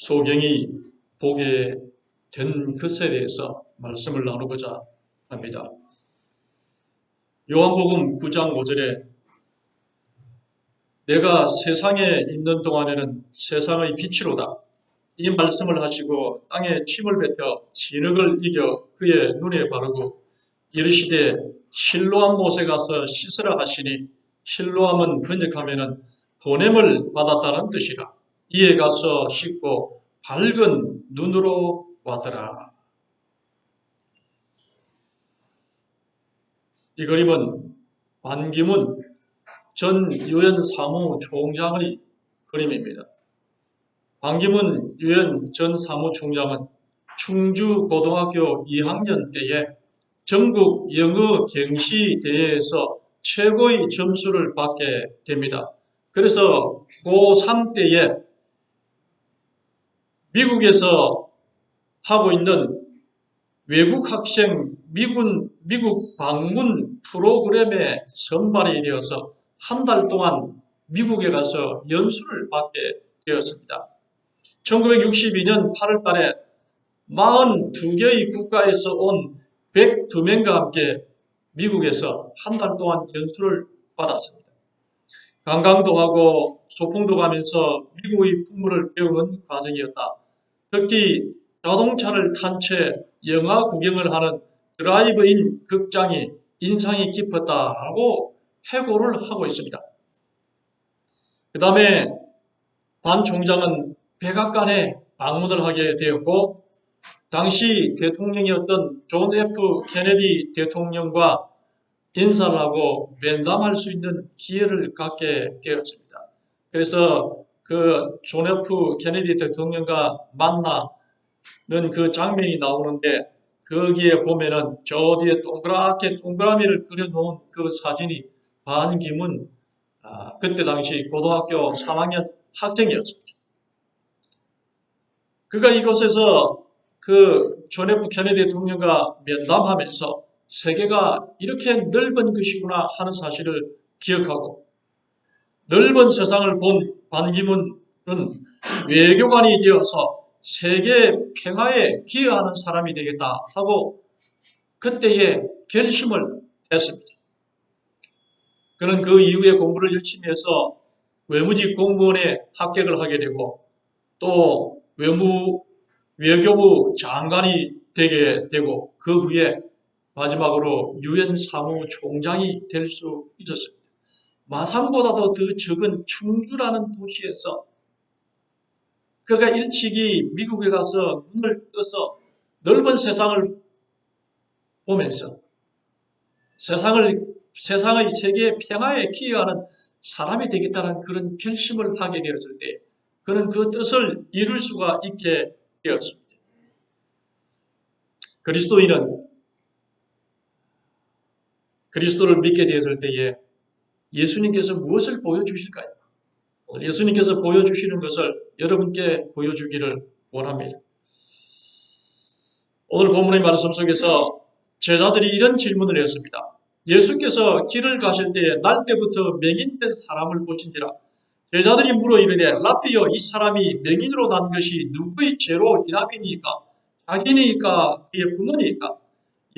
소경이 보게 된 것에 대해서 말씀을 나누고자 합니다. 요한복음 9장 5절에 내가 세상에 있는 동안에는 세상의 빛이로다. 이 말씀을 하시고 땅에 침을 뱉어 진흙을 이겨 그의 눈에 바르고 이르시되 실로암 못에 가서 씻으라 하시니 실로암은 번역하면은 보냄을 받았다는 뜻이라. 이에 가서 씻고 밝은 눈으로 왔더라. 이 그림은 반기문 전 유엔 사무총장의 그림입니다. 반기문 유엔 전 사무총장은 충주고등학교 2학년 때에 전국 영어 경시 대회에서 최고의 점수를 받게 됩니다. 그래서 고3 때에 미국에서 하고 있는 외국 학생 미국 방문 프로그램에 선발이 되어서 한 달 동안 미국에 가서 연수를 받게 되었습니다. 1962년 8월 달에 42개의 국가에서 온 102명과 함께 미국에서 한 달 동안 연수를 받았습니다. 관광도 하고 소풍도 가면서 미국의 풍물을 배우는 과정이었다. 특히 자동차를 탄 채 영화 구경을 하는 드라이브인 극장이 인상이 깊었다라고 해고를 하고 있습니다. 그 다음에 반 총장은 백악관에 방문을 하게 되었고 당시 대통령이었던 존 F 케네디 대통령과 인사를 하고 면담할 수 있는 기회를 갖게 되었습니다. 그래서 그 존 F 케네디 대통령과 만나는 그 장면이 나오는데 거기에 보면은 저 뒤에 동그랗게 동그라미를 그려놓은 그 사진이 반기문 그때 당시 고등학교 3학년 학생이었습니다. 그가 이곳에서 그 존 F 케네디 대통령과 면담하면서 세계가 이렇게 넓은 것이구나 하는 사실을 기억하고 넓은 세상을 본 반기문은 외교관이 되어서 세계 평화에 기여하는 사람이 되겠다 하고 그때에 결심을 했습니다. 그는 그 이후에 공부를 열심히 해서 외무직 공무원에 합격을 하게 되고 또 외교부 장관이 되게 되고 그 후에 마지막으로 유엔 사무총장이 될 수 있었습니다. 마산보다도 더 적은 충주라는 도시에서 그가 일찍이 미국에 가서 눈을 떠서 넓은 세상을 보면서 세상의 세계 평화에 기여하는 사람이 되겠다는 그런 결심을 하게 되었을 때 그는 그 뜻을 이룰 수가 있게 되었습니다. 그리스도인은 그리스도를 믿게 되었을 때에 예수님께서 무엇을 보여주실까요? 예수님께서 보여주시는 것을 여러분께 보여주기를 원합니다. 오늘 본문의 말씀 속에서 제자들이 이런 질문을 했습니다. 예수께서 길을 가실 때에 날 때부터 맹인된 사람을 보신지라. 제자들이 물어 이르되 라피여 이 사람이 맹인으로 난 것이 누구의 죄로 인함이니까? 자기니까 그의 부모니까?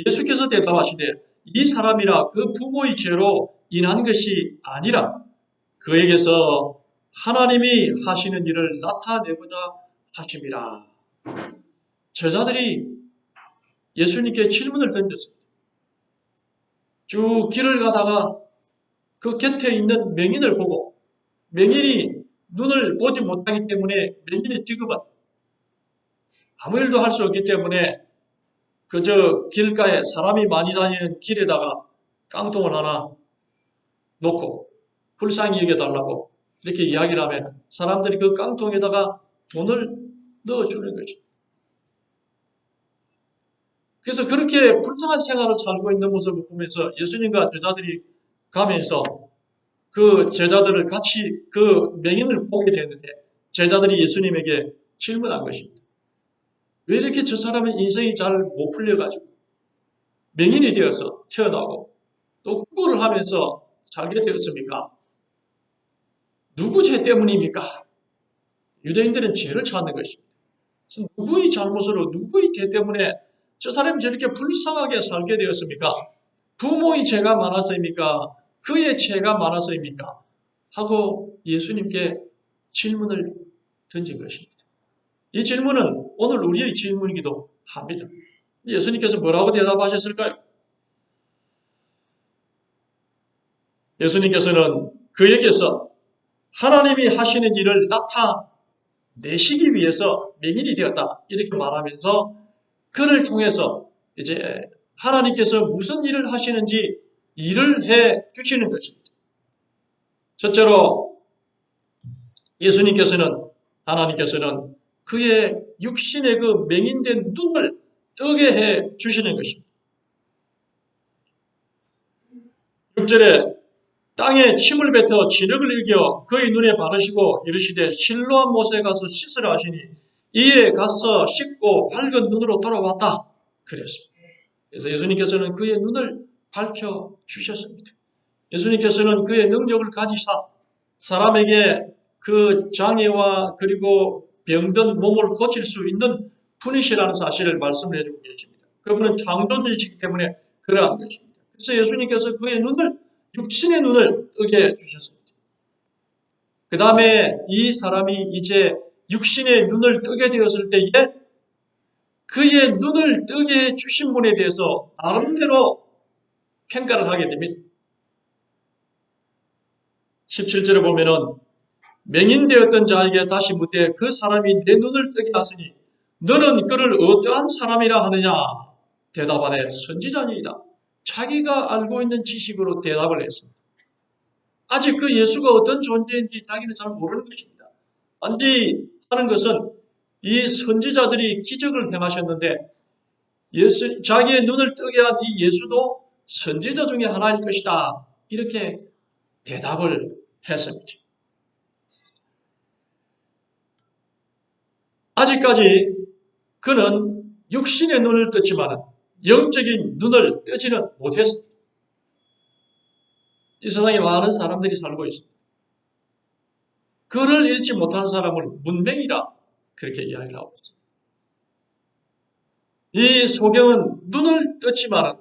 예수께서 대답하시되 이 사람이나 그 부모의 죄로 인한 것이 아니라 그에게서 하나님이 하시는 일을 나타내고자 하심이라. 제자들이 예수님께 질문을 던졌습니다. 쭉 길을 가다가 그 곁에 있는 맹인을 보고 맹인이 눈을 보지 못하기 때문에 맹인의 취급은 아무 일도 할 수 없기 때문에 그저 길가에 사람이 많이 다니는 길에다가 깡통을 하나 놓고 불쌍히 여겨달라고 이렇게 이야기를 하면 사람들이 그 깡통에다가 돈을 넣어주는 거죠. 그래서 그렇게 불쌍한 생활을 살고 있는 모습을 보면서 예수님과 제자들이 가면서 그 제자들을 같이 그 맹인을 보게 되는데 제자들이 예수님에게 질문한 것입니다. 왜 이렇게 저 사람은 인생이 잘 못 풀려가지고 맹인이 되어서 태어나고 또 구걸을 하면서 살게 되었습니까? 누구 죄 때문입니까? 유대인들은 죄를 찾는 것입니다. 누구의 잘못으로, 누구의 죄 때문에 저 사람이 저렇게 불쌍하게 살게 되었습니까? 부모의 죄가 많아서입니까? 그의 죄가 많아서입니까? 하고 예수님께 질문을 던진 것입니다. 이 질문은 오늘 우리의 질문이기도 합니다. 예수님께서 뭐라고 대답하셨을까요? 예수님께서는 그에게서 하나님이 하시는 일을 나타내시기 위해서 맹인이 되었다. 이렇게 말하면서 그를 통해서 이제 하나님께서 무슨 일을 하시는지 일을 해 주시는 것입니다. 첫째로 하나님께서는 그의 육신의 그 맹인된 눈을 뜨게 해 주시는 것입니다. 6절에 땅에 침을 뱉어 진흙을 일겨 그의 눈에 바르시고 이르시되 실로암 못에 가서 씻으라 하시니 이에 가서 씻고 밝은 눈으로 돌아왔다. 그랬습니다. 그래서 예수님께서는 그의 눈을 밝혀 주셨습니다. 예수님께서는 그의 능력을 가지사 사람에게 그 장애와 그리고 병든 몸을 고칠 수 있는 분이시라는 사실을 말씀을 해주고 계십니다. 그분은 창조주이시기 때문에 그러한 것입니다. 그래서 예수님께서 그의 눈을 육신의 눈을 뜨게 해주셨습니다. 그 다음에 이 사람이 이제 육신의 눈을 뜨게 되었을 때에 그의 눈을 뜨게 해주신 분에 대해서 나름대로 평가를 하게 됩니다. 17절에 보면은 맹인되었던 자에게 다시 묻되 그 사람이 내 눈을 뜨게 하시니 너는 그를 어떠한 사람이라 하느냐? 대답하되 선지자니이다. 자기가 알고 있는 지식으로 대답을 했습니다. 아직 그 예수가 어떤 존재인지 자기는 잘 모르는 것입니다. 단지 하는 것은 이 선지자들이 기적을 행하셨는데 자기의 눈을 뜨게 한 이 예수도 선지자 중에 하나일 것이다. 이렇게 대답을 했습니다. 아직까지 그는 육신의 눈을 떴지만 영적인 눈을 뜨지는 못했습니다. 이 세상에 많은 사람들이 살고 있습니다. 글을 읽지 못하는 사람을 문맹이라 그렇게 이야기를 하고 있습니다. 이 소경은 눈을 떴지만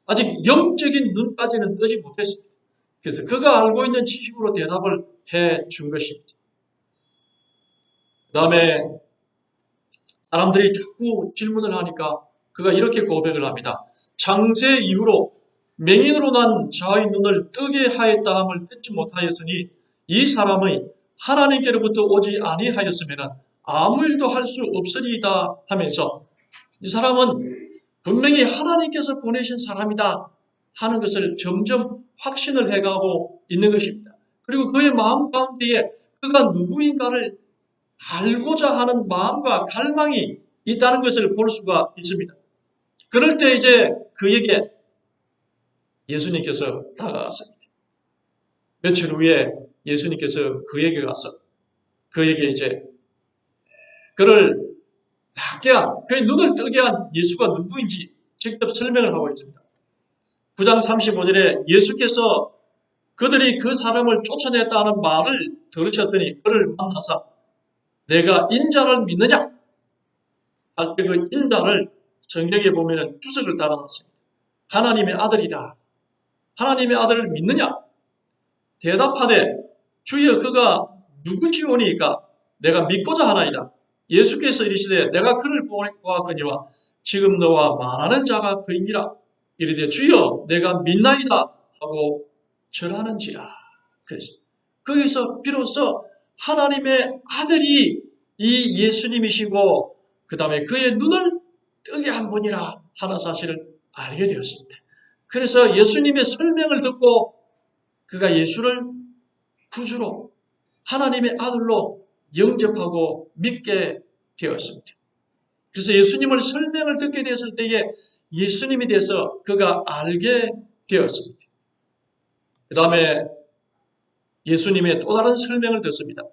아직 영적인 눈까지는 뜨지 못했습니다. 그래서 그가 알고 있는 지식으로 대답을 해 준 것입니다. 그 다음에 사람들이 자꾸 질문을 하니까 그가 이렇게 고백을 합니다. 창세 이후로 맹인으로 난 자의 눈을 뜨게 하였다 함을 듣지 못하였으니 이 사람의 하나님께로부터 오지 아니하였으면 아무 일도 할 수 없으리이다 하면서 이 사람은 분명히 하나님께서 보내신 사람이다 하는 것을 점점 확신을 해가고 있는 것입니다. 그리고 그의 마음 가운데에 그가 누구인가를 알고자 하는 마음과 갈망이 있다는 것을 볼 수가 있습니다. 그럴 때 이제 그에게 예수님께서 다가갔습니다. 며칠 후에 예수님께서 그에게 가서 그에게 이제 그를 낫게 한, 그의 눈을 뜨게 한 예수가 누구인지 직접 설명을 하고 있습니다. 9장 35절에 예수께서 그들이 그 사람을 쫓아냈다는 말을 들으셨더니 그를 만나서 내가 인자를 믿느냐? 할 때 그 인자를 성경에 보면 주석을 달아놨습니다. 하나님의 아들이다. 하나님의 아들을 믿느냐? 대답하되 주여 그가 누구시오니까 내가 믿고자 하나이다. 예수께서 이르시되 내가 그를 보았거니와 지금 너와 말하는 자가 그이니라. 이르되 주여 내가 믿나이다 하고 절하는지라. 그래서 거기서 비로소 하나님의 아들이 이 예수님이시고 그 다음에 그의 눈을 뜨게 한 분이라 하는 사실을 알게 되었습니다. 그래서 예수님의 설명을 듣고 그가 예수를 구주로 하나님의 아들로 영접하고 믿게 되었습니다. 그래서 예수님을 설명을 듣게 되었을 때에 예수님에 대해서 그가 알게 되었습니다. 그 다음에 예수님의 또 다른 설명을 듣습니다.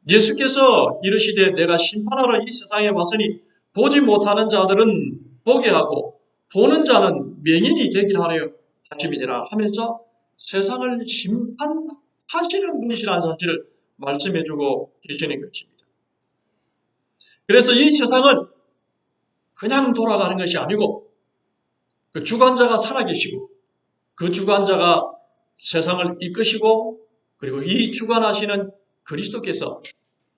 예수께서 이르시되 내가 심판하러 이 세상에 왔으니 보지 못하는 자들은 보게 하고 보는 자는 맹인이 되게 하려 하심이니라 하면서 세상을 심판하시는 분이시라는 사실을 말씀해주고 계시는 것입니다. 그래서 이 세상은 그냥 돌아가는 것이 아니고 그 주관자가 살아계시고 그 주관자가 세상을 이끄시고 그리고 이 주관하시는 그리스도께서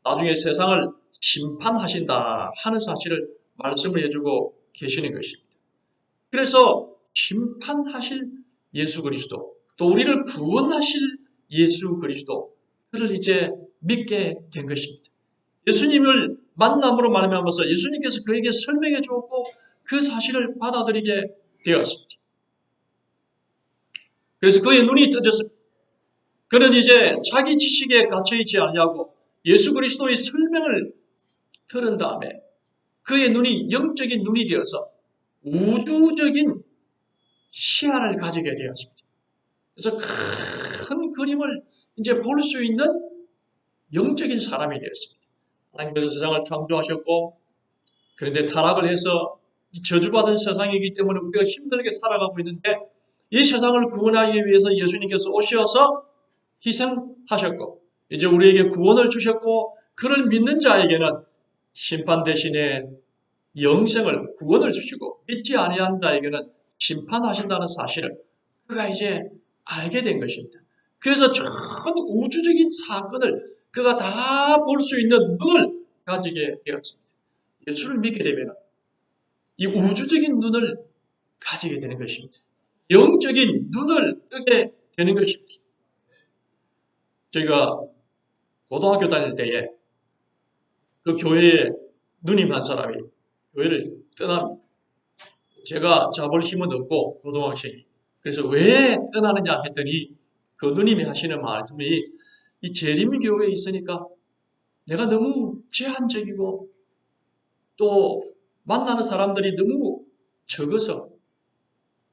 나중에 세상을 심판하신다 하는 사실을 말씀을 해주고 계시는 것입니다. 그래서 심판하실 예수 그리스도, 또 우리를 구원하실 예수 그리스도, 그를 이제 믿게 된 것입니다. 예수님을 만남으로 말미암아서 예수님께서 그에게 설명해 주었고 그 사실을 받아들이게 되었습니다. 그래서 그의 눈이 떠졌습니다. 그는 이제 자기 지식에 갇혀있지 아니하고 예수 그리스도의 설명을 들은 다음에 그의 눈이 영적인 눈이 되어서 우주적인 시야를 가지게 되었습니다. 그래서 큰 그림을 이제 볼 수 있는 영적인 사람이 되었습니다. 하나님께서 세상을 창조하셨고 그런데 타락을 해서 저주받은 세상이기 때문에 우리가 힘들게 살아가고 있는데 이 세상을 구원하기 위해서 예수님께서 오셔서 희생하셨고 이제 우리에게 구원을 주셨고 그를 믿는 자에게는 심판 대신에 영생을 구원을 주시고 믿지 아니한 자에게는 심판하신다는 사실을 그가 이제 알게 된 것입니다. 그래서 전 우주적인 사건을 그가 다 볼 수 있는 눈을 가지게 되었습니다. 예수를 믿게 되면 이 우주적인 눈을 가지게 되는 것입니다. 영적인 눈을 뜨게 되는 것입니다. 저희가 고등학교 다닐 때에 그 교회에 누님 한 사람이 교회를 떠납니다. 제가 잡을 힘은 없고 고등학생이. 그래서 왜 떠나느냐 했더니 그 누님이 하시는 말씀이 이 재림교회에 있으니까 내가 너무 제한적이고 또 만나는 사람들이 너무 적어서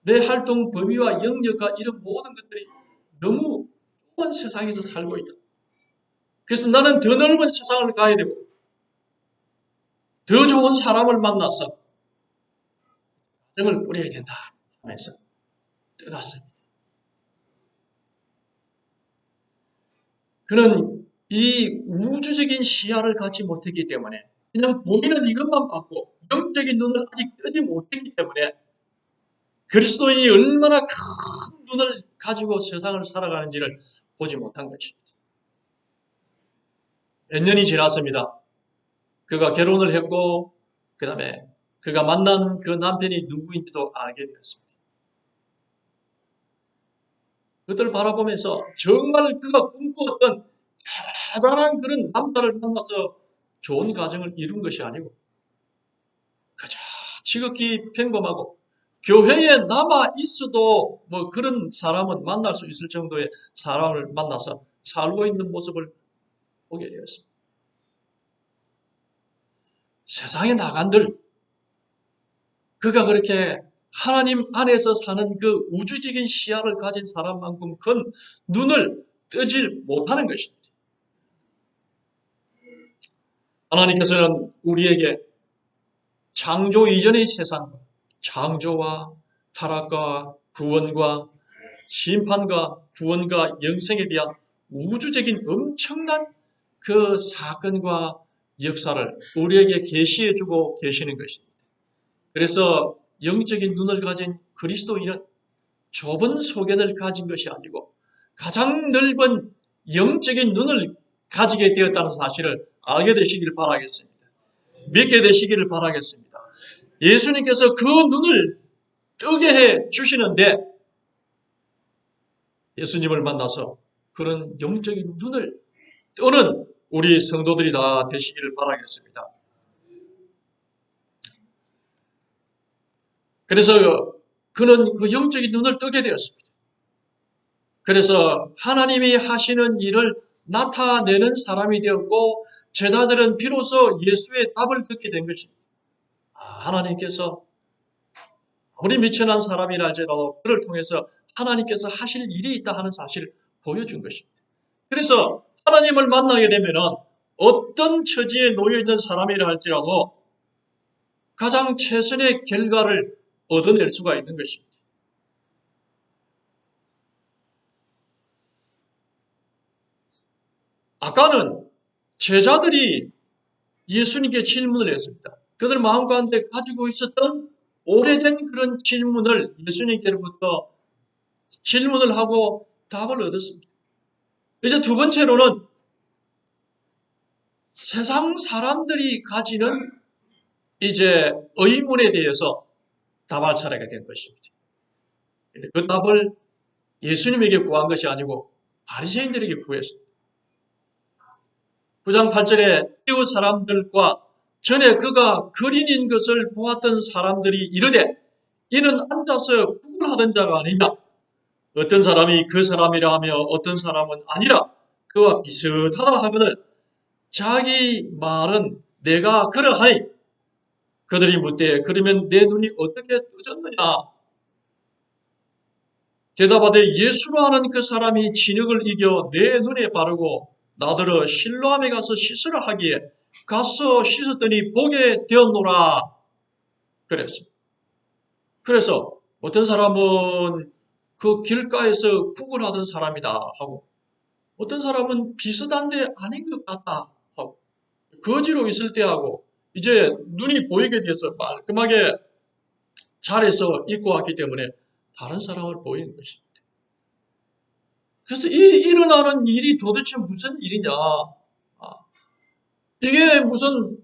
내 활동 범위와 영역과 이런 모든 것들이 너무 좁은 세상에서 살고 있다. 그래서 나는 더 넓은 세상을 가야 되고 더 좋은 사람을 만나서 정을 뿌려야 된다 하면서 떠났습니다. 그는 이 우주적인 시야를 갖지 못했기 때문에 그냥 보이는 이것만 봤고 영적인 눈을 아직 뜨지 못했기 때문에 그리스도인이 얼마나 큰 눈을 가지고 세상을 살아가는지를 보지 못한 것입니다. 몇 년이 지났습니다. 그가 결혼을 했고 그 다음에 그가 만난 그 남편이 누구인지도 알게 되었습니다. 그것을 바라보면서 정말 그가 꿈꾸었던 대단한 그런 남자를 만나서 좋은 가정을 이룬 것이 아니고 그저 지극히 평범하고 교회에 남아 있어도 뭐 그런 사람은 만날 수 있을 정도의 사람을 만나서 살고 있는 모습을 보게 되었습니다. 세상에 나간들 그가 그렇게 하나님 안에서 사는 그 우주적인 시야를 가진 사람만큼 큰 눈을 뜨질 못하는 것입니다. 하나님께서는 우리에게 창조 이전의 세상, 창조와 타락과 구원과 심판과 구원과 영생에 대한 우주적인 엄청난 그 사건과 역사를 우리에게 계시해주고 계시는 것입니다. 그래서 영적인 눈을 가진 그리스도인은 좁은 소견을 가진 것이 아니고 가장 넓은 영적인 눈을 가지게 되었다는 사실을 알게 되시길 바라겠습니다. 믿게 되시기를 바라겠습니다. 예수님께서 그 눈을 뜨게 해 주시는데 예수님을 만나서 그런 영적인 눈을 뜨는 우리 성도들이 다 되시기를 바라겠습니다. 그래서 그는 그 영적인 눈을 뜨게 되었습니다. 그래서 하나님이 하시는 일을 나타내는 사람이 되었고 제자들은 비로소 예수의 답을 듣게 된 것입니다. 하나님께서 아무리 미천한 사람이라 할지라도 그를 통해서 하나님께서 하실 일이 있다 하는 사실을 보여준 것입니다. 그래서 하나님을 만나게 되면 어떤 처지에 놓여 있는 사람이라 할지라도 가장 최선의 결과를 얻어낼 수가 있는 것입니다. 아까는 제자들이 예수님께 질문을 했습니다. 그들 마음 가운데 가지고 있었던 오래된 그런 질문을 예수님께로부터 질문을 하고 답을 얻었습니다. 이제 두 번째로는 세상 사람들이 가지는 이제 의문에 대해서 답할 차례가 된 것입니다. 그 답을 예수님에게 구한 것이 아니고 바리새인들에게 구했습니다. 9장 8절에 이웃 사람들과 전에 그가 거린인 것을 보았던 사람들이 이르되 이는 앉아서 구걸하던 자가 아니냐. 어떤 사람이 그 사람이라 하며 어떤 사람은 아니라 그와 비슷하다 하거늘 자기 말은 내가 그러하니 그들이 묻되 그러면 내 눈이 어떻게 뜨졌느냐. 대답하되 예수로 하는 그 사람이 진흙을 이겨 내 눈에 바르고 나더러 실로암에 가서 씻으라 하기에 가서 씻었더니 보게 되었노라. 그랬어. 그래서 어떤 사람은 그 길가에서 구걸하던 사람이다 하고 어떤 사람은 비슷한데 아닌 것 같다 하고 거지로 있을 때 하고 이제 눈이 보이게 돼서 깔끔하게 잘해서 입고 왔기 때문에 다른 사람을 보이는 것입니다. 그래서 이 일어나는 일이 도대체 무슨 일이냐? 이게 무슨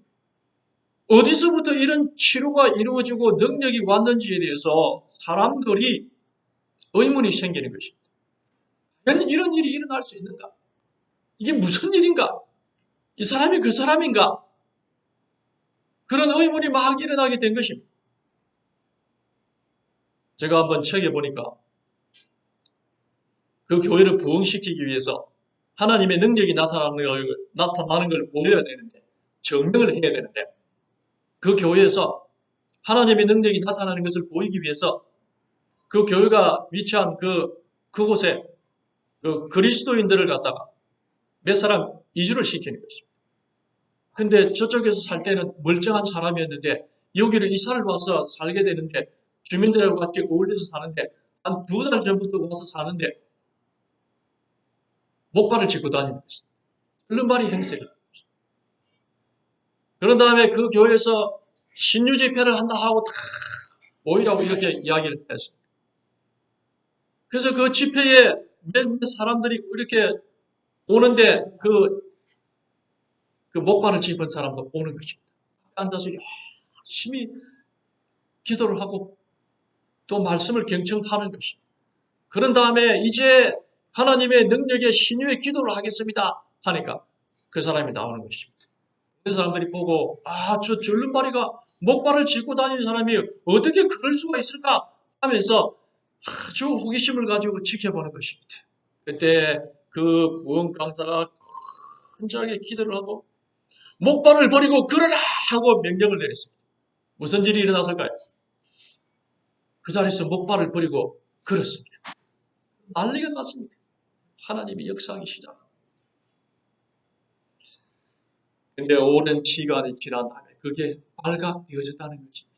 어디서부터 이런 치료가 이루어지고 능력이 왔는지에 대해서 사람들이 의문이 생기는 것입니다. 과연 이런 일이 일어날 수 있는가? 이게 무슨 일인가? 이 사람이 그 사람인가? 그런 의문이 막 일어나게 된 것입니다. 제가 한번 책에 보니까 그 교회를 부흥시키기 위해서 하나님의 능력이 나타나는 걸 보여야 되는데, 증명을 해야 되는데, 그 교회에서 하나님의 능력이 나타나는 것을 보이기 위해서 그 교회가 위치한 그곳에 그 그리스도인들을 갖다가 몇 사람 이주를 시키는 것입니다. 근데 저쪽에서 살 때는 멀쩡한 사람이었는데 여기를 이사를 와서 살게 되는데 주민들하고 같이 어울려서 사는데 한 2달 전부터 와서 사는데 목발을 짚고 다니는 것입니다. 얼른발이 행세를. 그런 다음에 그 교회에서 신유 집회를 한다 하고 다 모이라고 이렇게 이야기를 했습니다. 그래서 그 집회에 몇몇 사람들이 이렇게 오는데 그 목발을 짚은 사람도 오는 것입니다. 앉아서 열심히 기도를 하고 또 말씀을 경청하는 것입니다. 그런 다음에 이제 하나님의 능력의 신유의 기도를 하겠습니다 하니까 그 사람이 나오는 것입니다. 그 사람들이 보고 저 절름발이가 목발을 짚고 다니는 사람이 어떻게 그럴 수가 있을까 하면서 아주 호기심을 가지고 지켜보는 것입니다. 그때 그 부흥 강사가 큰절하게 기도를 하고 목발을 버리고 걸어라 하고 명령을 내렸습니다. 무슨 일이 일어났을까요? 그 자리에서 목발을 버리고 걸었습니다. 난리가 났습니다. 하나님이 역사하기 시작합니다. 근데 오랜 시간이 지난 다음에 그게 발각되어졌다는 것입니다.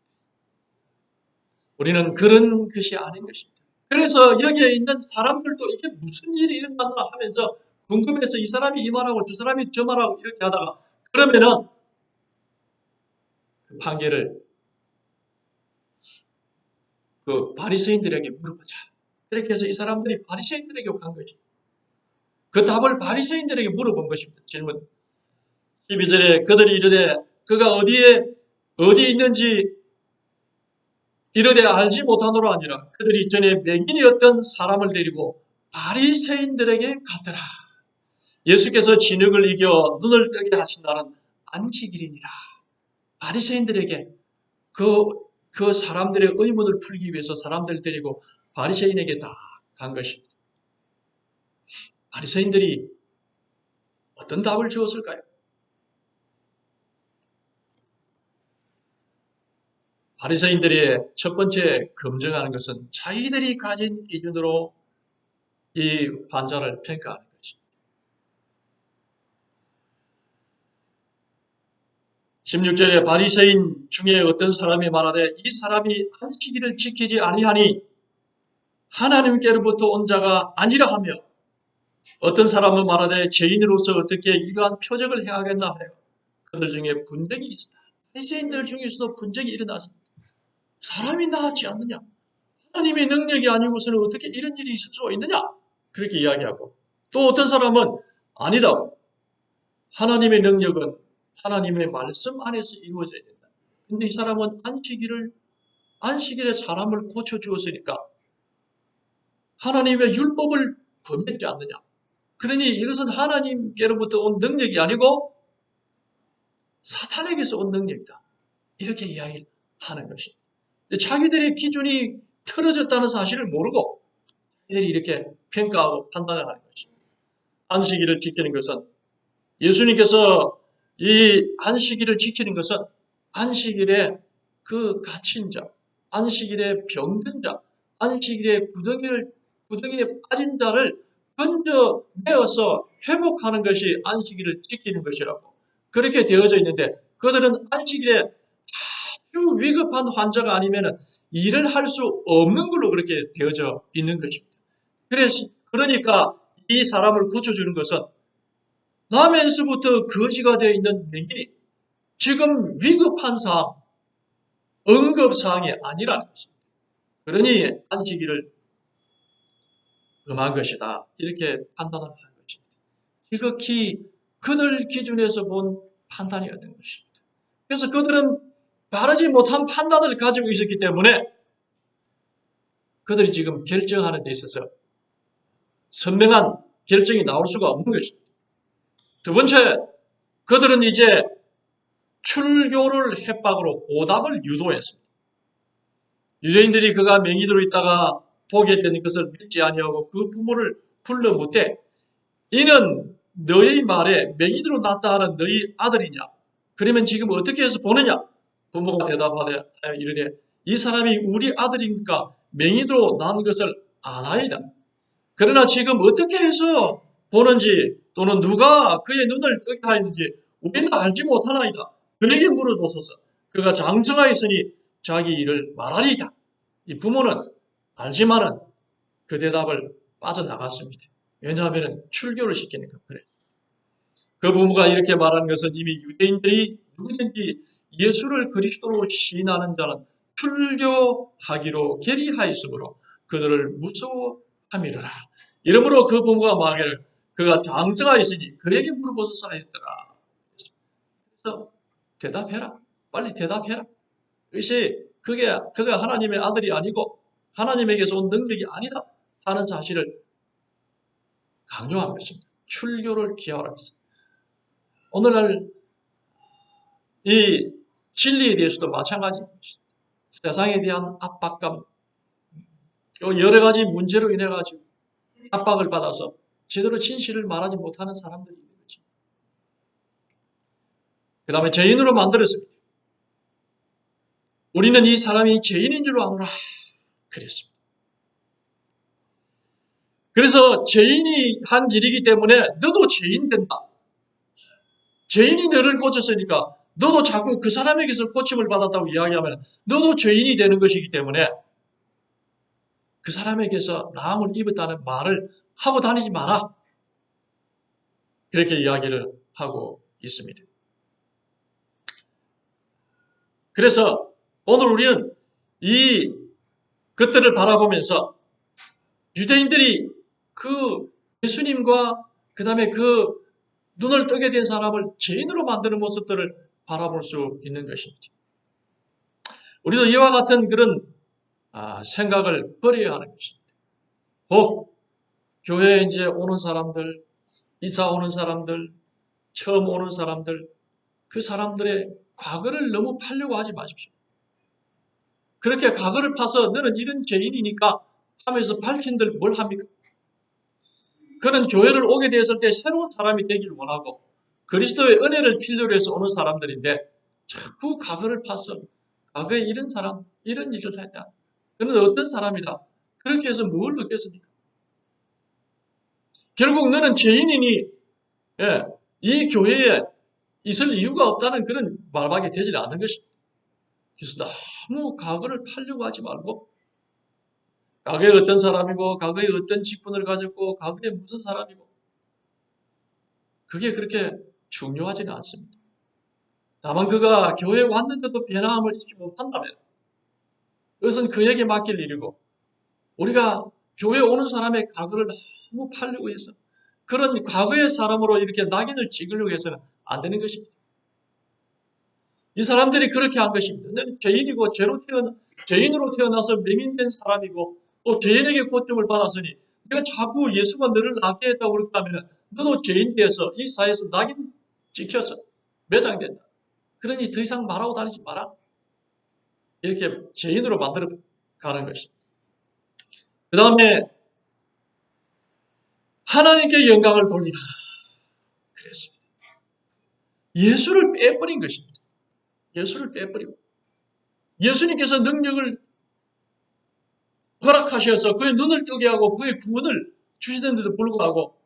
우리는 그런 것이 아닌 것입니다. 그래서 여기에 있는 사람들도 이게 무슨 일이 일어났나 하면서 궁금해서 이 사람이 이 말하고 저 사람이 저 말하고 이렇게 하다가 그러면은 그 판결을 그 바리새인들에게 물어보자. 그렇게 해서 이 사람들이 바리새인들에게 간 거죠. 그 답을 바리새인들에게 물어본 것입니다. 질문. 12절에 그들이 이르되 그가 어디에 있는지 이르되 알지 못하노라 아니라 그들이 전에 맹인이었던 사람을 데리고 바리새인들에게 가더라. 예수께서 진흙을 이겨 눈을 뜨게 하신 날은 안식일이니라. 바리새인들에게 그 사람들의 의문을 풀기 위해서 사람들을 데리고 바리새인에게 다 간 것입니다. 바리새인들이 어떤 답을 주었을까요? 바리새인들이 첫 번째 검증하는 것은 자기들이 가진 기준으로 이 환자를 평가하는 것입니다. 16절에 바리새인 중에 어떤 사람이 말하되 이 사람이 안식일을 지키지 아니하니 하나님께로부터 온 자가 아니라 하며 어떤 사람은 말하되 죄인으로서 어떻게 이러한 표적을 해야겠나 하여 그들 중에 분쟁이 있었다. 바리새인들 중에서도 분쟁이 일어났습니다. 사람이 나았지 않느냐? 하나님의 능력이 아니고서는 어떻게 이런 일이 있을 수가 있느냐? 그렇게 이야기하고 또 어떤 사람은 아니다. 하나님의 능력은 하나님의 말씀 안에서 이루어져야 된다. 근데 이 사람은 안식일에 사람을 고쳐주었으니까 하나님의 율법을 범했지 않느냐. 그러니 이것은 하나님께로부터 온 능력이 아니고 사탄에게서 온 능력이다. 이렇게 이야기를 하는 것입니다. 자기들의 기준이 틀어졌다는 사실을 모르고 자기들이 이렇게 평가하고 판단을 하는 것입니다. 안식일을 지키는 것은 예수님께서 이 안식일을 지키는 것은 안식일에 그 갇힌 자, 안식일에 병든 자, 안식일에 구덩이에 빠진 자를 건져내어서 회복하는 것이 안식일을 지키는 것이라고 그렇게 되어져 있는데 그들은 안식일에 아주 위급한 환자가 아니면 일을 할 수 없는 걸로 그렇게 되어져 있는 것입니다. 그러니까 이 사람을 고쳐주는 것은 남에서부터 거지가 되어 있는 맹인이 지금 위급한 상황, 응급사항이 아니라는 것입니다. 그러니 안식일을 금한 것이다. 이렇게 판단을 하는 것입니다. 지극히 그들 기준에서 본 판단이었던 것입니다. 그래서 그들은 바르지 못한 판단을 가지고 있었기 때문에 그들이 지금 결정하는 데 있어서 선명한 결정이 나올 수가 없는 것입니다. 두 번째, 그들은 이제 출교를 협박으로 오답을 유도했습니다. 유대인들이 그가 맹인으로 있다가 보게 된 것을 믿지 아니하고 그 부모를 불러 묻되 이는 너희 말에 맹인으로 났다 하는 너희 아들이냐? 그러면 지금 어떻게 해서 보느냐? 부모가 대답하여 이르되 이 사람이 우리 아들이니까 맹인으로 난 것을 아나이다. 그러나 지금 어떻게 해서 보는지 또는 누가 그의 눈을 뜨게 하였는지 우리는 알지 못하나이다. 그에게 물어보소서. 그가 장성하였으니 자기 일을 말하리이다. 이 부모는 알지만은 그 대답을 빠져나갔습니다. 왜냐하면 출교를 시키니까 그래. 그 부모가 이렇게 말하는 것은 이미 유대인들이 누구든지 예수를 그리스도로 시인하는 자는 출교하기로 결의하였으므로 그들을 무서워함이로라. 이러므로 그 부모가 말하기를 그가 장성하였으니 그에게 물어보소서 하였더라. 그래서 대답해라. 빨리 대답해라. 그것이 그가 하나님의 아들이 아니고 하나님에게서 온 능력이 아니다 하는 사실을 강요한 것입니다. 출교를 기하라 했습니다. 오늘날 이 진리에 대해서도 마찬가지입니다. 세상에 대한 압박감, 여러 가지 문제로 인해 가지고 압박을 받아서 제대로 진실을 말하지 못하는 사람들이 있는 거죠. 그 다음에 죄인으로 만들었습니다. 우리는 이 사람이 죄인인 줄 아노라 그랬습니다. 그래서 죄인이 한 일이기 때문에 너도 죄인 된다. 죄인이 너를 고쳤으니까 너도 자꾸 그 사람에게서 고침을 받았다고 이야기하면 너도 죄인이 되는 것이기 때문에 그 사람에게서 나음을 입었다는 말을 하고 다니지 마라. 그렇게 이야기를 하고 있습니다. 그래서 오늘 우리는 이 것들을 바라보면서 유대인들이 그 예수님과 그 다음에 그 눈을 뜨게 된 사람을 죄인으로 만드는 모습들을 바라볼 수 있는 것입니다. 우리도 이와 같은 그런 생각을 버려야 하는 것입니다. 교회에 이제 오는 사람들, 이사 오는 사람들, 처음 오는 사람들, 그 사람들의 과거를 너무 파려고 하지 마십시오. 그렇게 과거를 파서 너는 이런 죄인이니까 하면서 밝힌들 뭘 합니까? 그런 교회를 오게 되었을 때 새로운 사람이 되기를 원하고 그리스도의 은혜를 필요로 해서 오는 사람들인데 자꾸 과거를 파서 과거에 이런 사람, 이런 일을 했다. 그는 어떤 사람이다. 그렇게 해서 뭘 느꼈습니까? 결국 너는 죄인이니 이 교회에 있을 이유가 없다는 그런 말밖에 되지 않는 것입니다. 그래서 너무 과거를 팔려고 하지 말고 과거에 어떤 사람이고 과거에 어떤 직분을 가졌고 과거에 무슨 사람이고 그게 그렇게 중요하지는 않습니다. 다만 그가 교회에 왔는데도 변함을 잊지 못한다면 그것은 그에게 맡길 일이고 우리가 교회에 오는 사람의 과거를 너무 팔려고 해서 그런 과거의 사람으로 이렇게 낙인을 찍으려고 해서는 안 되는 것입니다. 이 사람들이 그렇게 한 것입니다. 너는 죄인이고 죄인으로 태어나서 맹인된 사람이고 또 죄인에게 고통을 받았으니 내가 자꾸 예수가 너를 낫게 했다고 그렇다면 너도 죄인 돼서 이 사회에서 낙인 찍혀서 매장된다. 그러니 더 이상 말하고 다니지 마라. 이렇게 죄인으로 만들어 가는 것입니다. 그 다음에 하나님께 영광을 돌리라. 그랬습니다. 예수를 빼버린 것입니다. 예수를 빼버리고 예수님께서 능력을 허락하셔서 그의 눈을 뜨게 하고 그의 구원을 주시는데도 불구하고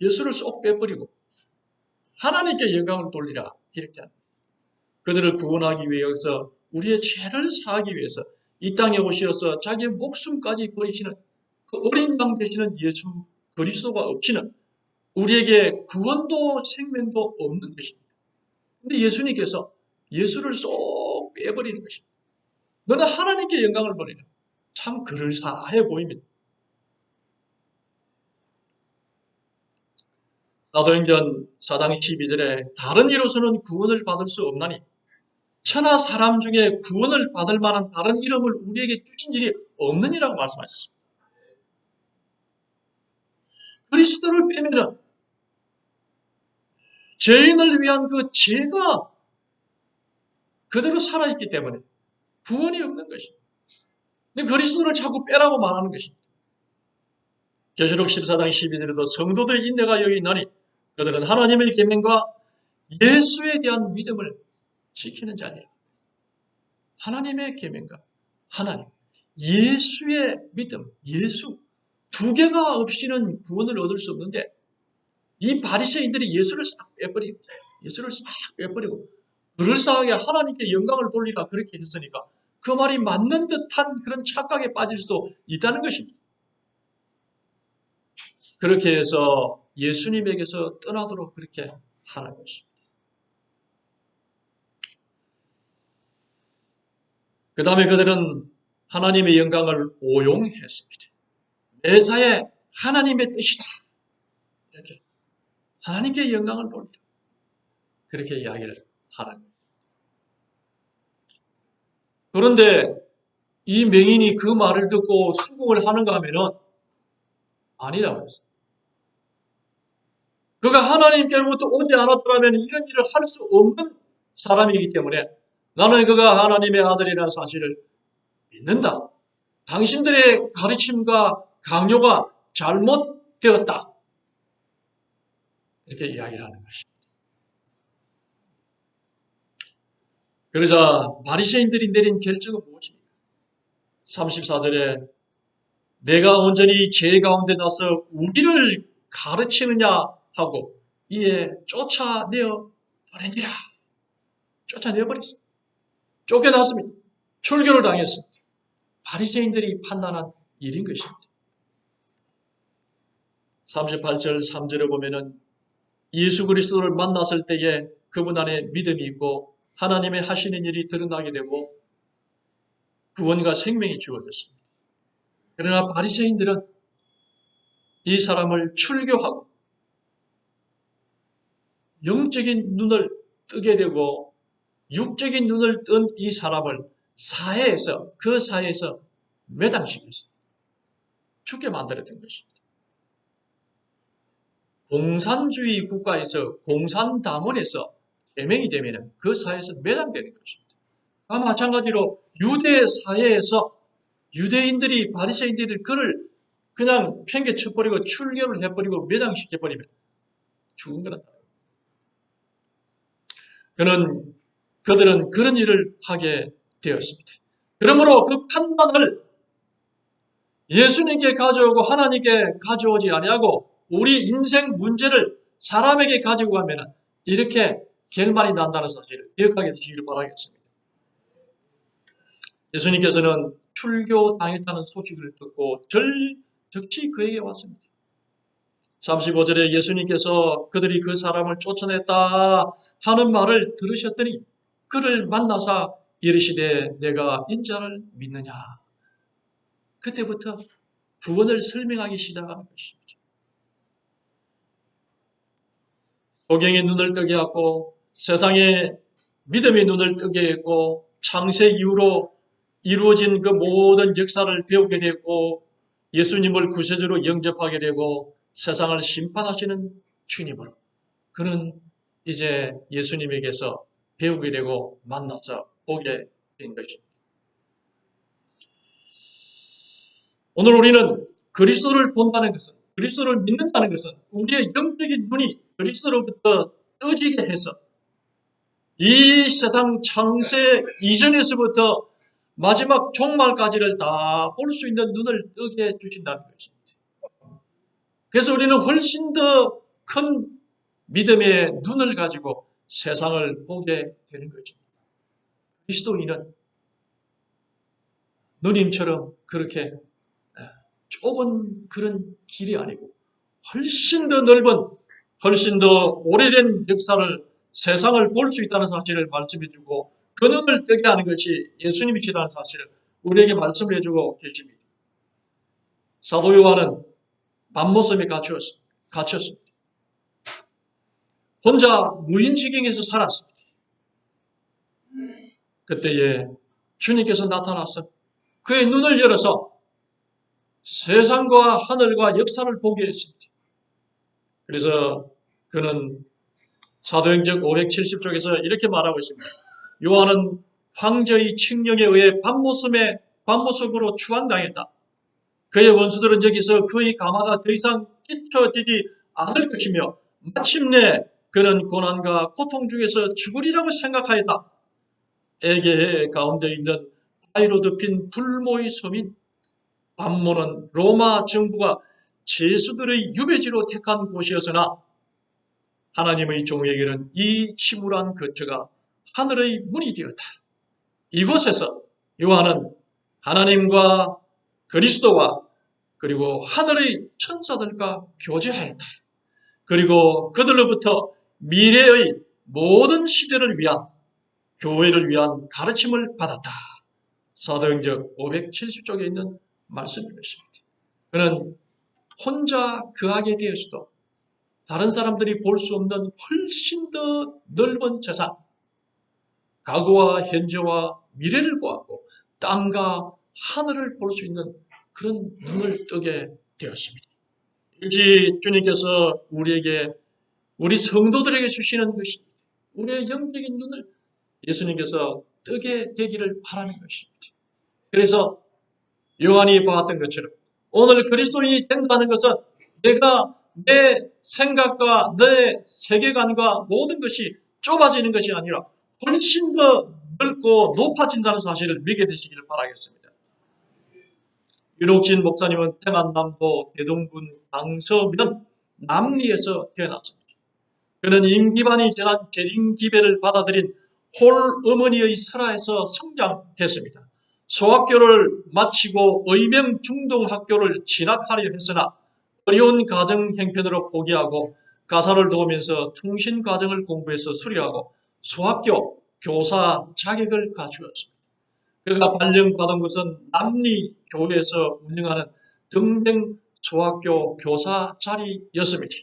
예수를 쏙 빼버리고 하나님께 영광을 돌리라 이렇게 합니다. 그들을 구원하기 위해서 우리의 죄를 사하기 위해서 이 땅에 오셔서 자기의 목숨까지 버리시는 그 어린 양 되시는 예수 그리스도가 없이는 우리에게 구원도 생명도 없는 것입니다. 근데 예수님께서 예수를 쏙 빼버리는 것입니다. 너는 하나님께 영광을 돌리라. 참 그럴싸해 보입니다. 사도행전 4장 12절에 다른 이로서는 구원을 받을 수 없나니 천하 사람 중에 구원을 받을 만한 다른 이름을 우리에게 주신 일이 없느니라고 말씀하셨습니다. 그리스도를 빼면은 죄인을 위한 그 죄가 그대로 살아있기 때문에 구원이 없는 것입니다. 근데 그리스도를 자꾸 빼라고 말하는 것입니다. 계시록 14장 12절에도 성도들의 인내가 여기 있나니 그들은 하나님의 계명과 예수에 대한 믿음을 지키는 자니라. 하나님의 계명과 하나님, 예수의 믿음, 예수 두 개가 없이는 구원을 얻을 수 없는데 이 바리새인들이 예수를 싹 빼버리고 그럴싸하게 하나님께 영광을 돌리라 그렇게 했으니까 그 말이 맞는 듯한 그런 착각에 빠질 수도 있다는 것입니다. 그렇게 해서 예수님에게서 떠나도록 그렇게 하는 것입니다. 그 다음에 그들은 하나님의 영광을 오용했습니다. 매사에 하나님의 뜻이다. 이렇게 하나님께 영광을 돌리라. 그렇게 이야기를 하는 거예요. 그런데 이 맹인이 그 말을 듣고 수긍을 하는가 하면은 아니라고 했어요. 그가 하나님께로부터 오지 않았더라면 이런 일을 할 수 없는 사람이기 때문에 나는 그가 하나님의 아들이라는 사실을 믿는다. 당신들의 가르침과 강요가 잘못되었다. 이렇게 이야기를 하는 것입니다. 그러자 바리새인들이 내린 결정은 무엇입니까? 34절에 내가 온전히 죄 가운데 나서 우리를 가르치느냐 하고 이에 쫓아내어 버리니라. 쫓아내어버렸습니다. 쫓겨났습니다. 출교를 당했습니다. 바리새인들이 판단한 일인 것입니다. 38절 3절에 보면은 예수 그리스도를 만났을 때에 그분 안에 믿음이 있고 하나님의 하시는 일이 드러나게 되고 구원과 생명이 주어졌습니다. 그러나 바리새인들은 이 사람을 출교하고 영적인 눈을 뜨게 되고 육적인 눈을 뜬 이 사람을 그 사회에서 매장시켰습니다. 죽게 만들었던 것입니다. 공산주의 국가에서 공산당원에서 제명이 되면 그 사회에서 매장되는 것입니다. 마찬가지로 유대 사회에서 유대인들이 바리새인들이 그를 그냥 팽개쳐버리고 출교를 해버리고 매장시켜버리면 죽은 거란다. 그들은 그런 일을 하게 되었습니다. 그러므로 그 판단을 예수님께 가져오고 하나님께 가져오지 아니하고 우리 인생 문제를 사람에게 가지고 가면 이렇게 결말이 난다는 사실을 기억하게 되시길 바라겠습니다. 예수님께서는 출교 당했다는 소식을 듣고 절적히 그에게 왔습니다. 35절에 예수님께서 그들이 그 사람을 쫓아냈다 하는 말을 들으셨더니 그를 만나사 이르시되 내가 인자를 믿느냐. 그때부터 구원을 설명하기 시작하는 것입니다. 소경의 눈을 뜨게 하고 세상의 믿음의 눈을 뜨게 했고 창세 이후로 이루어진 그 모든 역사를 배우게 됐고 예수님을 구세주로 영접하게 되고 세상을 심판하시는 주님으로 그는 이제 예수님에게서 배우게 되고 만나서 보게 된 것입니다. 오늘 우리는 그리스도를 본다는 것은 그리스도를 믿는다는 것은 우리의 영적인 눈이 그리스도로부터 떠지게 해서 이 세상 창세 이전에서부터 마지막 종말까지를 다 볼 수 있는 눈을 뜨게 해주신다는 것입니다. 그래서 우리는 훨씬 더 큰 믿음의 눈을 가지고 세상을 보게 되는 것입니다. 그리스도인은 누님처럼 그렇게 좁은 그런 길이 아니고 훨씬 더 넓은, 훨씬 더 오래된 역사를 세상을 볼 수 있다는 사실을 말씀해주고 그 눈을 뜨게 하는 것이 예수님이시라는 사실을 우리에게 말씀을 해주고 계십니다. 사도 요한은 밤모섬에 갇혔습니다. 혼자 무인지경에서 살았습니다. 그때에 주님께서 나타나서 그의 눈을 열어서 세상과 하늘과 역사를 보게 했습니다. 그래서 그는 사도행전 570쪽에서 이렇게 말하고 있습니다. 요한은 황제의 칙령에 의해 밤모습으로 추앙당했다. 그의 원수들은 여기서 그의 가마가 더 이상 끼쳐지지 않을 것이며 마침내 그는 고난과 고통 중에서 죽으리라고 생각하였다. 에게해 가운데 있는 바위로 덮인 불모의 섬인 밤모는 로마 정부가 죄수들의 유배지로 택한 곳이었으나 하나님의 종에게는 이 침울한 거처가 하늘의 문이 되었다. 이곳에서 요한은 하나님과 그리스도와 그리고 하늘의 천사들과 교제하였다. 그리고 그들로부터 미래의 모든 시대를 위한 교회를 위한 가르침을 받았다. 사도행전 570쪽에 있는 말씀인 것입니다. 그는 혼자 거하게 되었어도 다른 사람들이 볼 수 없는 훨씬 더 넓은 세상, 과거와 현재와 미래를 보았고 땅과 하늘을 볼 수 있는 그런 눈을 뜨게 되었습니다. 일지 주님께서 우리 성도들에게 주시는 것입니다. 우리의 영적인 눈을 예수님께서 뜨게 되기를 바라는 것입니다. 그래서 요한이 보았던 것처럼 오늘 그리스도인이 된다는 것은 내가 내 생각과 내 세계관과 모든 것이 좁아지는 것이 아니라 훨씬 더 넓고 높아진다는 사실을 믿게 되시기를 바라겠습니다. 윤옥진 목사님은 태안남도 대동군 강서면 남리에서 태어났습니다. 그는 임기반이 지난 재림기배를 받아들인 홀 어머니의 설화에서 성장했습니다. 소학교를 마치고 의명중동학교를 진학하려 했으나 어려운 가정 형편으로 포기하고 가사를 도우면서 통신과정을 공부해서 수료하고 소학교 교사 자격을 갖추었습니다. 그가 발령받은 것은 남리교회에서 운영하는 등등 소학교 교사 자리였습니다.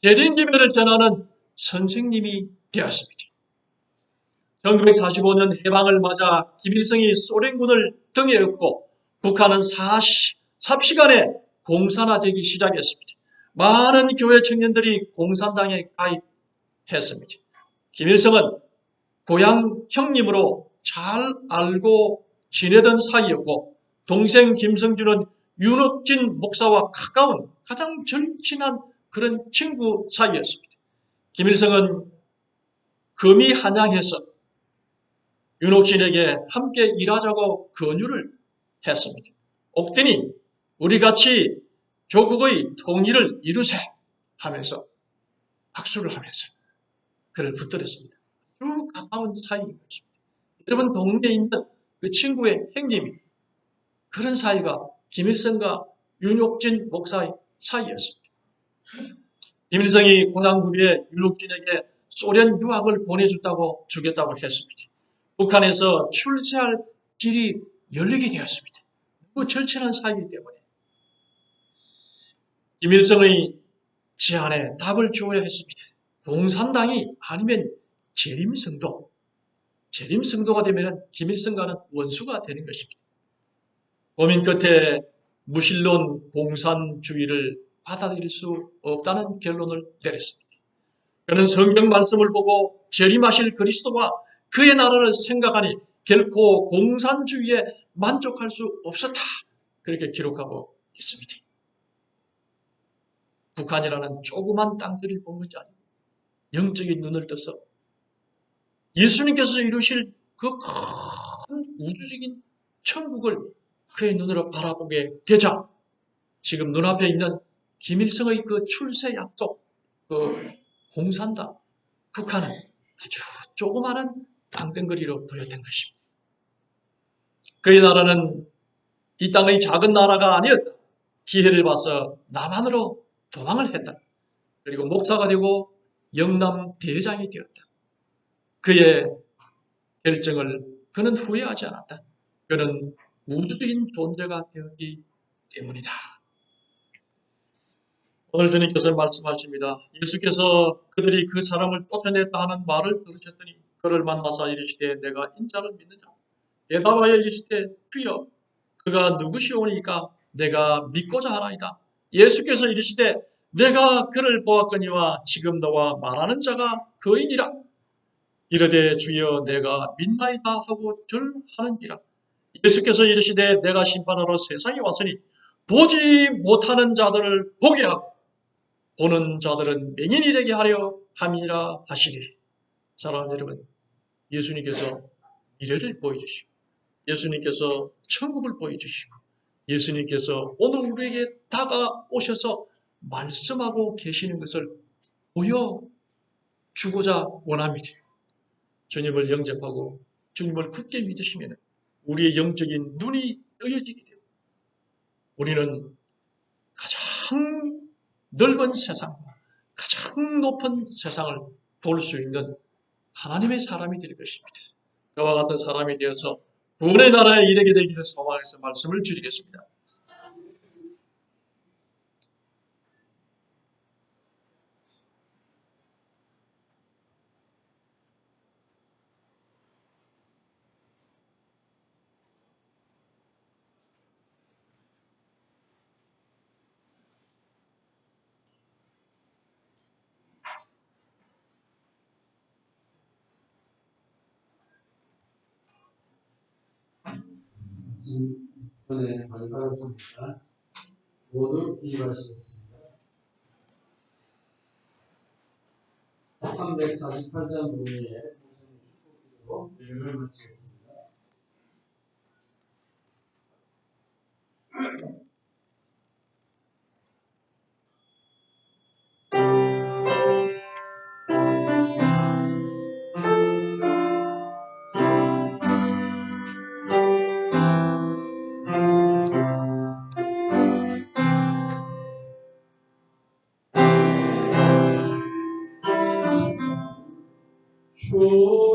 재림기배를 전하는 선생님이 되었습니다. 1945년 해방을 맞아 김일성이 소련군을 등에 업고 북한은 삽시간에 공산화되기 시작했습니다. 많은 교회 청년들이 공산당에 가입했습니다. 김일성은 고향 형님으로 잘 알고 지내던 사이였고 동생 김성준은 윤옥진 목사와 가까운 가장 절친한 그런 친구 사이였습니다. 김일성은 금이 한양해서 윤옥진에게 함께 일하자고 권유를 했습니다. 옥진이 우리 같이 조국의 통일을 이루세 하면서 박수를 하면서 그를 붙들었습니다. 아주 가까운 사이인 것입니다. 여러분 동네에 있는 그 친구의 형님이 그런 사이가 김일성과 윤옥진 목사의 사이였습니다. 김일성이 공산국의 유록진에게 소련 유학을 보내주겠다고 했습니다. 북한에서 출세할 길이 열리게 되었습니다. 너무 절친한 사이이기 때문에 김일성의 제안에 답을 주어야 했습니다. 공산당이 아니면 재림성도, 재림성도가 되면 김일성과는 원수가 되는 것입니다. 고민 끝에 무신론 공산주의를 받아들일 수 없다는 결론을 내렸습니다. 그는 성경 말씀을 보고 재림하실 그리스도와 그의 나라를 생각하니 결코 공산주의에 만족할 수 없었다. 그렇게 기록하고 있습니다. 북한이라는 조그만 땅들을 본 것이 아니고 영적인 눈을 떠서 예수님께서 이루실 그 큰 우주적인 천국을 그의 눈으로 바라보게 되자 지금 눈앞에 있는 김일성의 그 출세 약속, 그 공산당, 북한은 아주 조그마한 땅덩어리로 보였던 것입니다. 그의 나라는 이 땅의 작은 나라가 아니었다. 기회를 봐서 남한으로 도망을 했다. 그리고 목사가 되고 영남 대장이 되었다. 그의 결정을 그는 후회하지 않았다. 그는 우주적인 존재가 되었기 때문이다. 오늘 주님께서 말씀하십니다. 예수께서 그들이 그 사람을 쫓아냈다 하는 말을 들으셨더니 그를 만나서 이르시되 내가 인자를 믿느냐? 대답하여 이르시되 주여 그가 누구시오니까 내가 믿고자 하나이다. 예수께서 이르시되 내가 그를 보았거니와 지금 너와 말하는 자가 그이니라. 이르되 주여 내가 믿나이다 하고 절하는지라. 예수께서 이르시되 내가 심판하러 세상에 왔으니 보지 못하는 자들을 보게 하고 보는 자들은 맹인이 되게 하려 함이라 하시니. 사랑하는 여러분, 예수님께서 미래를 보여주시고 예수님께서 천국을 보여주시고 예수님께서 오늘 우리에게 다가오셔서 말씀하고 계시는 것을 보여주고자 원합니다. 주님을 영접하고 주님을 굳게 믿으시면 우리의 영적인 눈이 뜨여지게 되고 우리는 가장 넓은 세상, 가장 높은 세상을 볼 수 있는 하나님의 사람이 될 것입니다. 그와 같은 사람이 되어서 구원의 나라에 이르게 되기를 소망해서 말씀을 드리겠습니다. 이번에 많이 받았습니다. 모두 기입하시겠습니다. 348장 논의에 모든 축복기로 예를 마치겠습니다. 주